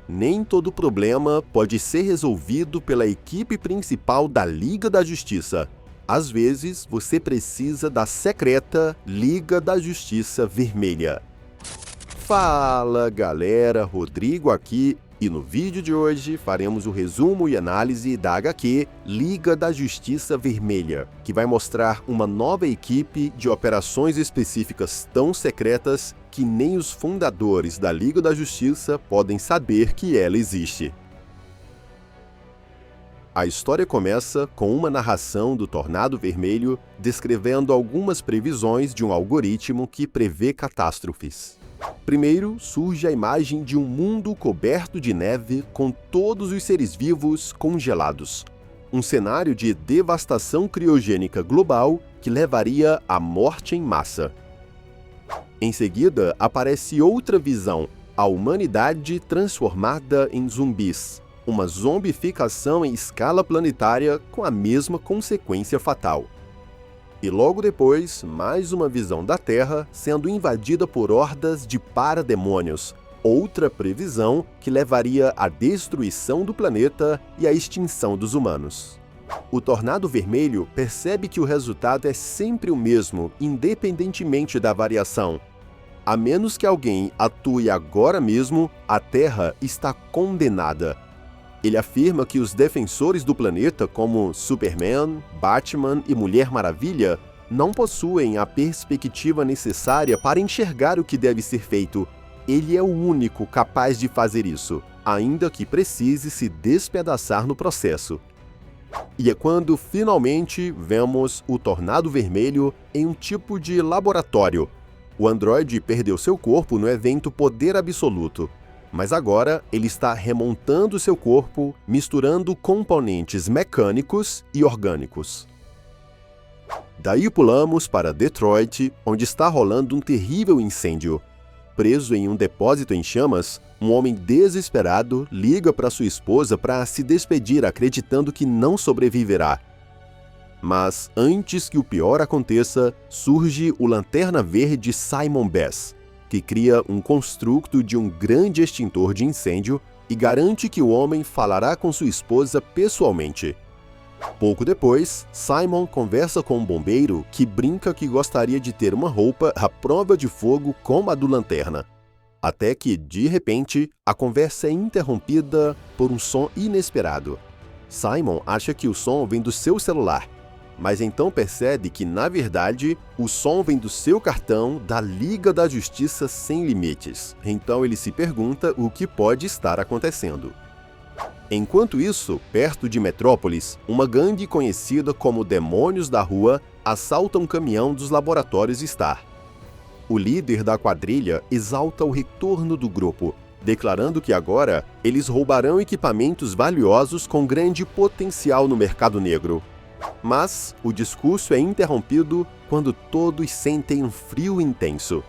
Nem todo problema pode ser resolvido pela equipe principal da Liga da Justiça. Às vezes, você precisa da secreta Liga da Justiça Vermelha. Fala, galera, Rodrigo aqui, e no vídeo de hoje faremos o resumo e análise da HQ Liga da Justiça Vermelha, que vai mostrar uma nova equipe de operações específicas tão secretas que nem os fundadores da Liga da Justiça podem saber que ela existe. A história começa com uma narração do Tornado Vermelho descrevendo algumas previsões de um algoritmo que prevê catástrofes. Primeiro, surge a imagem de um mundo coberto de neve com todos os seres vivos congelados. Um cenário de devastação criogênica global que levaria à morte em massa. Em seguida, aparece outra visão, a humanidade transformada em zumbis. Uma zombificação em escala planetária com a mesma consequência fatal. E logo depois, mais uma visão da Terra sendo invadida por hordas de parademônios, outra previsão que levaria à destruição do planeta e à extinção dos humanos. O Tornado Vermelho percebe que o resultado é sempre o mesmo, independentemente da variação. A menos que alguém atue agora mesmo, a Terra está condenada. Ele afirma que os defensores do planeta, como Superman, Batman e Mulher Maravilha, não possuem a perspectiva necessária para enxergar o que deve ser feito. Ele é o único capaz de fazer isso, ainda que precise se despedaçar no processo. E é quando, finalmente, vemos o Tornado Vermelho em um tipo de laboratório. O androide perdeu seu corpo no evento Poder Absoluto. Mas agora ele está remontando seu corpo, misturando componentes mecânicos e orgânicos. Daí pulamos para Detroit, onde está rolando um terrível incêndio. Preso em um depósito em chamas, um homem desesperado liga para sua esposa para se despedir, acreditando que não sobreviverá. Mas antes que o pior aconteça, surge o Lanterna Verde Simon Bess, que cria um construto de um grande extintor de incêndio e garante que o homem falará com sua esposa pessoalmente. Pouco depois, Simon conversa com um bombeiro que brinca que gostaria de ter uma roupa à prova de fogo como a do Lanterna. Até que, de repente, a conversa é interrompida por um som inesperado. Simon acha que o som vem do seu celular, mas então percebe que, na verdade, o som vem do seu cartão da Liga da Justiça Sem Limites. Então ele se pergunta o que pode estar acontecendo. Enquanto isso, perto de Metrópolis, uma gangue conhecida como Demônios da Rua assalta um caminhão dos laboratórios Star. O líder da quadrilha exalta o retorno do grupo, declarando que agora eles roubarão equipamentos valiosos com grande potencial no mercado negro. Mas o discurso é interrompido quando todos sentem um frio intenso.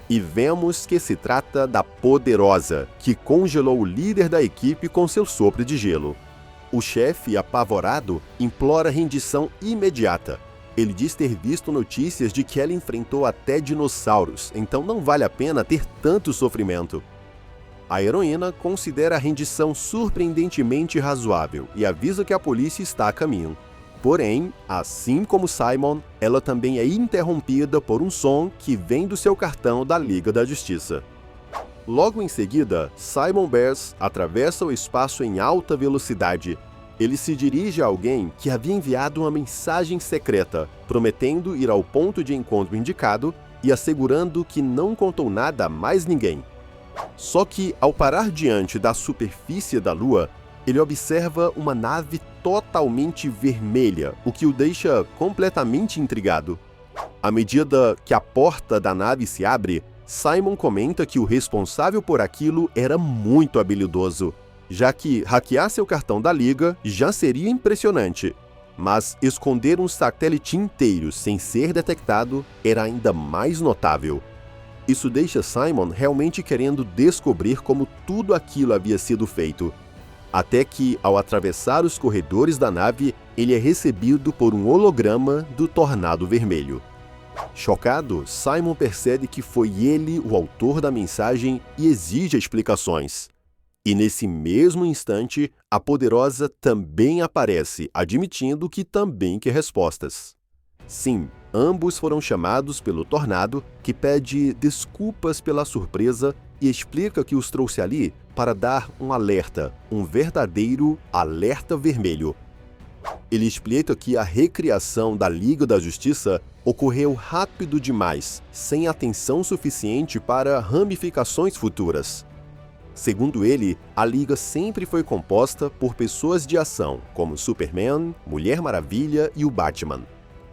E vemos que se trata da Poderosa, que congelou o líder da equipe com seu sopro de gelo. O chefe, apavorado, implora rendição imediata. Ele diz ter visto notícias de que ela enfrentou até dinossauros, então não vale a pena ter tanto sofrimento. A heroína considera a rendição surpreendentemente razoável e avisa que a polícia está a caminho. Porém, assim como Simon, ela também é interrompida por um som que vem do seu cartão da Liga da Justiça. Logo em seguida, Simon Bess atravessa o espaço em alta velocidade. Ele se dirige a alguém que havia enviado uma mensagem secreta, prometendo ir ao ponto de encontro indicado e assegurando que não contou nada a mais ninguém. Só que, ao parar diante da superfície da Lua, ele observa uma nave totalmente vermelha, o que o deixa completamente intrigado. À medida que a porta da nave se abre, Simon comenta que o responsável por aquilo era muito habilidoso, já que hackear seu cartão da Liga já seria impressionante, mas esconder um satélite inteiro sem ser detectado era ainda mais notável. Isso deixa Simon realmente querendo descobrir como tudo aquilo havia sido feito. Até que, ao atravessar os corredores da nave, ele é recebido por um holograma do Tornado Vermelho. Chocado, Simon percebe que foi ele o autor da mensagem e exige explicações. E nesse mesmo instante, a Poderosa também aparece, admitindo que também quer respostas. Sim, ambos foram chamados pelo Tornado, que pede desculpas pela surpresa e explica que os trouxe ali para dar um alerta, um verdadeiro alerta vermelho. Ele explica que a recriação da Liga da Justiça ocorreu rápido demais, sem atenção suficiente para ramificações futuras. Segundo ele, a Liga sempre foi composta por pessoas de ação, como Superman, Mulher Maravilha e o Batman.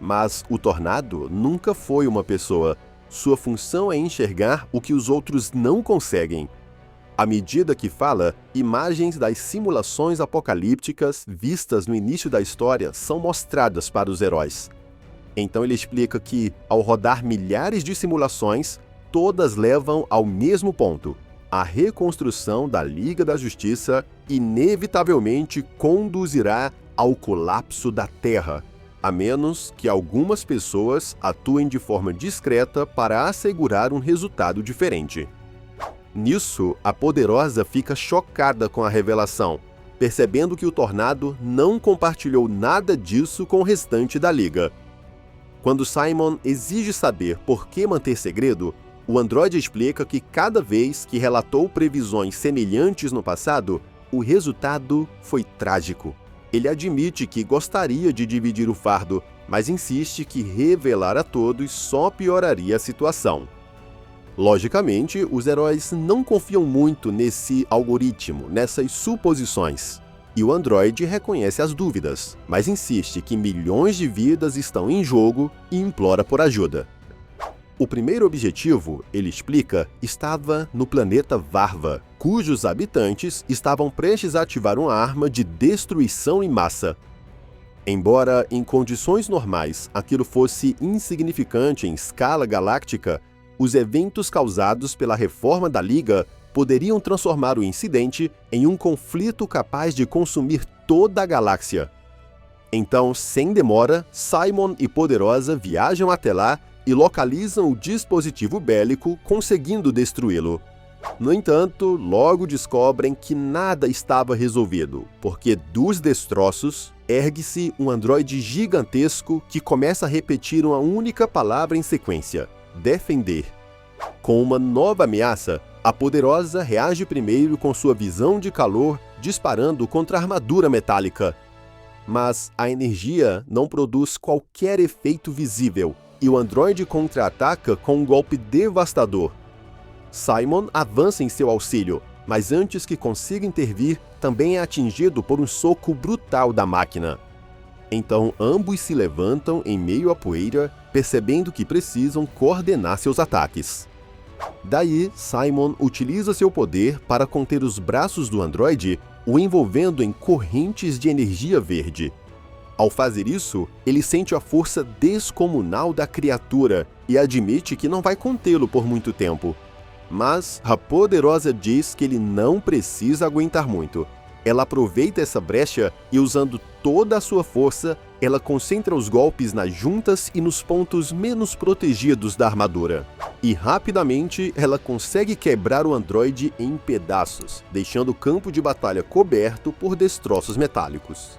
Mas o Tornado nunca foi uma pessoa. Sua função é enxergar o que os outros não conseguem. À medida que fala, imagens das simulações apocalípticas vistas no início da história são mostradas para os heróis. Então ele explica que, ao rodar milhares de simulações, todas levam ao mesmo ponto. A reconstrução da Liga da Justiça inevitavelmente conduzirá ao colapso da Terra, a menos que algumas pessoas atuem de forma discreta para assegurar um resultado diferente. Nisso, a Poderosa fica chocada com a revelação, percebendo que o Tornado não compartilhou nada disso com o restante da Liga. Quando Simon exige saber por que manter segredo, o androide explica que cada vez que relatou previsões semelhantes no passado, o resultado foi trágico. Ele admite que gostaria de dividir o fardo, mas insiste que revelar a todos só pioraria a situação. Logicamente, os heróis não confiam muito nesse algoritmo, nessas suposições. E o androide reconhece as dúvidas, mas insiste que milhões de vidas estão em jogo e implora por ajuda. O primeiro objetivo, ele explica, estava no planeta Varva, cujos habitantes estavam prestes a ativar uma arma de destruição em massa. Embora, em condições normais, aquilo fosse insignificante em escala galáctica, os eventos causados pela reforma da Liga poderiam transformar o incidente em um conflito capaz de consumir toda a galáxia. Então, sem demora, Simon e Poderosa viajam até lá e localizam o dispositivo bélico, conseguindo destruí-lo. No entanto, logo descobrem que nada estava resolvido, porque dos destroços ergue-se um androide gigantesco que começa a repetir uma única palavra em sequência: defender. Com uma nova ameaça, a Poderosa reage primeiro com sua visão de calor, disparando contra a armadura metálica. Mas a energia não produz qualquer efeito visível, e o androide contra-ataca com um golpe devastador. Simon avança em seu auxílio, mas antes que consiga intervir, também é atingido por um soco brutal da máquina. Então ambos se levantam em meio à poeira, percebendo que precisam coordenar seus ataques. Daí, Simon utiliza seu poder para conter os braços do androide, o envolvendo em correntes de energia verde. Ao fazer isso, ele sente a força descomunal da criatura e admite que não vai contê-lo por muito tempo. Mas a Poderosa diz que ele não precisa aguentar muito. Ela aproveita essa brecha e, usando toda a sua força, ela concentra os golpes nas juntas e nos pontos menos protegidos da armadura. E rapidamente ela consegue quebrar o androide em pedaços, deixando o campo de batalha coberto por destroços metálicos.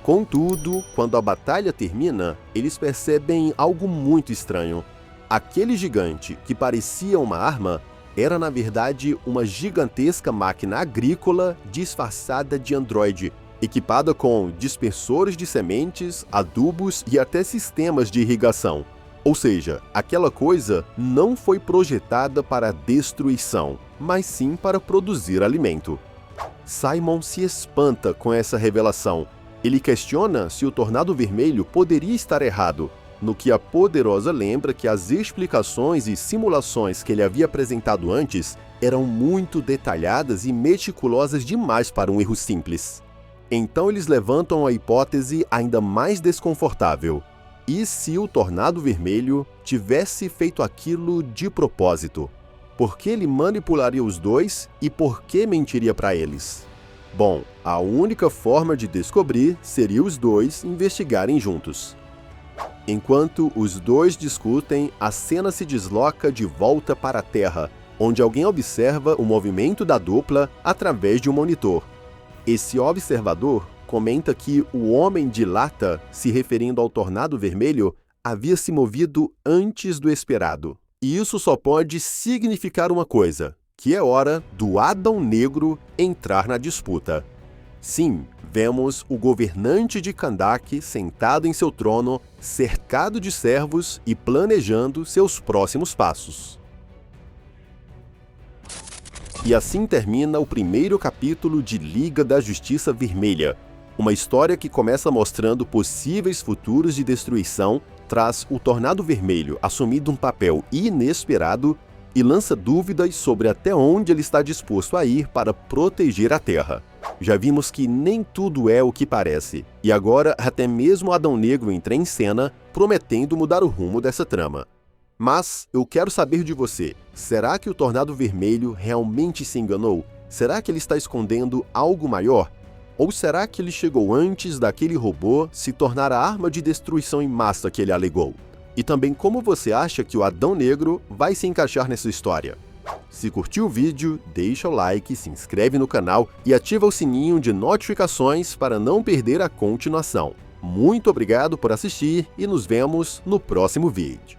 Contudo, quando a batalha termina, eles percebem algo muito estranho. Aquele gigante, que parecia uma arma, era na verdade uma gigantesca máquina agrícola disfarçada de androide, equipada com dispersores de sementes, adubos e até sistemas de irrigação. Ou seja, aquela coisa não foi projetada para destruição, mas sim para produzir alimento. Simon se espanta com essa revelação. Ele questiona se o Tornado Vermelho poderia estar errado, no que a Poderosa lembra que as explicações e simulações que ele havia apresentado antes eram muito detalhadas e meticulosas demais para um erro simples. Então eles levantam a hipótese ainda mais desconfortável. E se o Tornado Vermelho tivesse feito aquilo de propósito? Por que ele manipularia os dois e por que mentiria para eles? Bom, a única forma de descobrir seria os dois investigarem juntos. Enquanto os dois discutem, a cena se desloca de volta para a Terra, onde alguém observa o movimento da dupla através de um monitor. Esse observador comenta que o Homem de Lata, se referindo ao Tornado Vermelho, havia se movido antes do esperado. E isso só pode significar uma coisa, que é hora do Adão Negro entrar na disputa. Sim, vemos o governante de Kahndaq sentado em seu trono, cercado de servos e planejando seus próximos passos. E assim termina o primeiro capítulo de Liga da Justiça Vermelha. Uma história que começa mostrando possíveis futuros de destruição, traz o Tornado Vermelho assumindo um papel inesperado e lança dúvidas sobre até onde ele está disposto a ir para proteger a Terra. Já vimos que nem tudo é o que parece, e agora até mesmo Adão Negro entra em cena, prometendo mudar o rumo dessa trama. Mas eu quero saber de você, será que o Tornado Vermelho realmente se enganou? Será que ele está escondendo algo maior? Ou será que ele chegou antes daquele robô se tornar a arma de destruição em massa que ele alegou? E também como você acha que o Adão Negro vai se encaixar nessa história? Se curtiu o vídeo, deixa o like, se inscreve no canal e ativa o sininho de notificações para não perder a continuação. Muito obrigado por assistir e nos vemos no próximo vídeo.